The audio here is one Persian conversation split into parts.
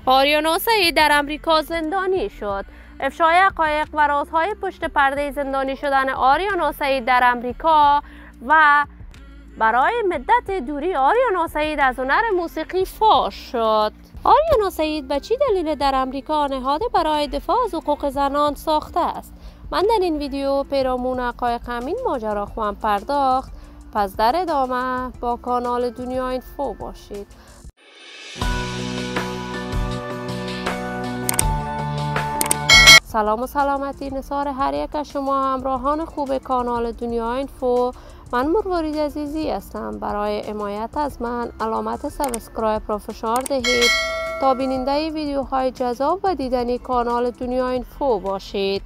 آریانا سعید در امریکا زندانی شد. افشای حقایق و رازهای پشت پرده زندانی شدن آریانا سعید در امریکا و برای مدت دوری آریانا سعید از هنر موسیقی فاش شد. آریانا سعید به چه دلیل در امریکا نهاد برای دفاع از حقوق زنان ساخته است؟ من در این ویدیو پیرامون حقایق همین ماجرا خواهم پرداخت. پس در ادامه با کانال دنیا اینفو باشید. سلام و سلامتی نثار هر یک از شما همراهان خوب کانال دنیا اینفو. من مروارید عزیزی هستم. برای حمایت از من علامت سابسکرایب را فشار دهید تا بیننده ویدیوهای جذاب و دیدنی کانال دنیا اینفو باشید.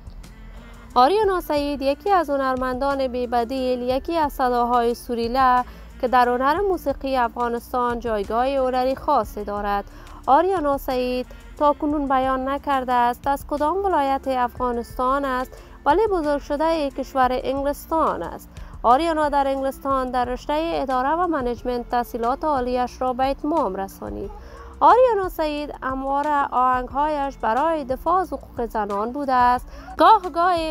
آریانا سعید یکی از هنرمندان بی‌بدیل، یکی از صداهای سریله که در هنر موسیقی افغانستان جایگاه هنری خاصی دارد. آریانا سعید تا کنون بیان نکرده است از کدام ولایت افغانستان است، ولی بزرگ شده کشور انگلستان است. آریانا در انگلستان در رشته اداره و منیجمنت تحصیلات عالیش را به اتمام رسانید. آریانا سعید همواره آهنگهایش برای دفاع از حقوق زنان بوده است. گاه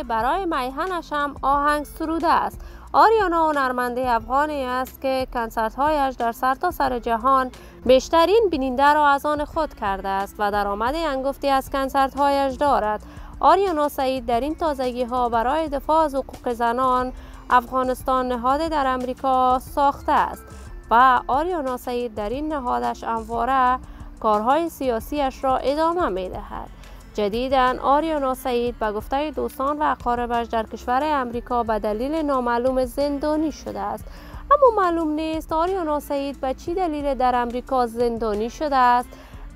برای میهنش هم آهنگ سروده است. آریانا هنرمنده افغانی است که کنسرت‌هایش در سرتاسر جهان بیشترین بیننده را از آن خود کرده است و درآمد هنگفتی از کنسرت‌هایش دارد. آریانا سعید در این تازگی‌ها برای دفاع از حقوق زنان افغانستان نهاد در امریکا ساخته است و آریانا سعید در این نهادش همواره کارهای سیاسیش را ادامه می‌دهد. جدیداً آریانا سعید به گفته دوستان و اقاربش در کشور امریکا به دلیل نامعلوم زندانی شده است. اما معلوم نیست آریانا سعید به چه دلیل در امریکا زندانی شده است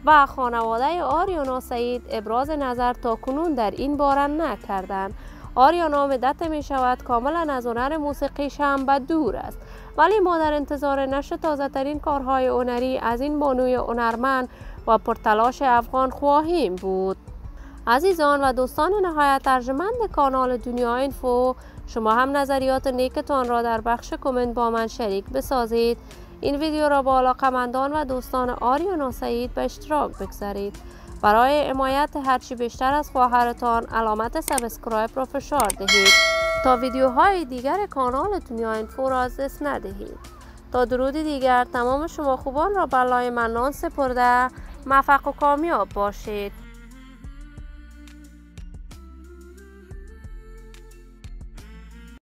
و خانواده آریانا سعید ابراز نظر تا کنون در این باره نکردند. آریانا مدت می شود کاملا از هنر موسیقیش هم به دور است، ولی ما در انتظار نشر تازه ترین کارهای هنری از این بانوی هنرمند و پرتلاش افغان خواهیم بود. عزیزان و دوستان نهایت ارجمند کانال دنیا اینفو، شما هم نظریات نیکتان را در بخش کامنت با من شریک بسازید. این ویدیو را با علاقه‌مندان و دوستان آریانا سعید به اشتراک بگذارید. برای حمایت هرچی بیشتر از خواهرتان علامت سابسکرایب را فشار دهید تا ویدیوهای دیگر کانال دنیا اینفو را از دست ندهید. تا درودی دیگر تمام شما خوبان را به لای منان سپرده موفق و کامیاب باشید.